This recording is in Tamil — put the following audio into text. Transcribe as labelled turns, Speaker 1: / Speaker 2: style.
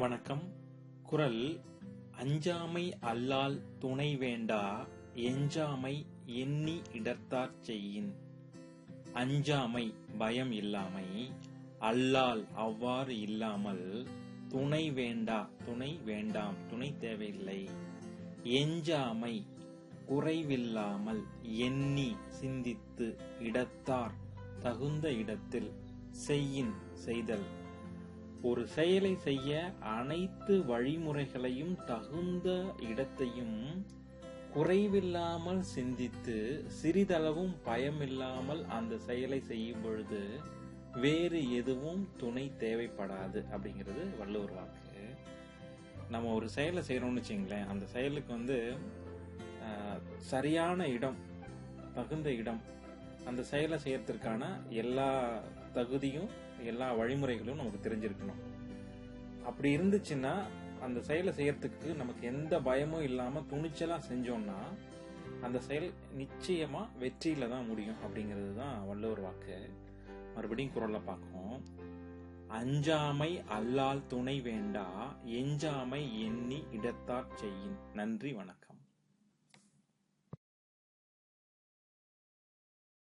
Speaker 1: வணக்கம். குறள் அஞ்சாமை அல்லால் துணை வேண்டா எஞ்சாமை எண்ணி இடர்த்தாற் செய்யின். அஞ்சாமை பயம் இல்லாமை, அல்லால் அவ்வாறு இல்லாமல், துணை வேண்டா துணை வேண்டாம் துணை தேவையில்லை, எஞ்சாமை குறைவில்லாமல் எண்ணி சிந்தித்து இடத்தார் தகுந்த இடத்தில் செய்யின் செய்தல். ஒரு செயலை செய்ய அனைத்து வழிமுறைகளையும் தகுந்த இடத்தையும் குறைவில்லாமல் சிந்தித்து சிறிதளவும் பயமில்லாமல் அந்த செயலை செய்யும் பொழுது வேறு எதுவும் துணை தேவைப்படாது அப்படிங்கிறது வள்ளுவர் வாக்கு. நம்ம ஒரு செயலை செய்யறோம்னு வச்சுங்களேன், அந்த செயலுக்கு சரியான இடம், தகுந்த இடம், அந்த செயலை செய்யறதுக்கான எல்லா தகுதியும் எல்லா வழிமுறைகளும் நமக்கு தெரிஞ்சிருக்கணும். அப்படி இருந்துச்சுன்னா அந்த செயலை செய்யறதுக்கு நமக்கு எந்த பயமும் இல்லாம துணிச்சலா செஞ்சோம்னா அந்த செயல் நிச்சயமா வெற்றியில தான் முடியும் அப்படிங்கிறது தான் வள்ளுவர் வாக்கு. மறுபடியும் குறளை பார்ப்போம். அஞ்சாமை அல்லால் துணை வேண்டா எஞ்சாமை எண்ணி இடத்தாற் செய்யின். நன்றி, வணக்கம்.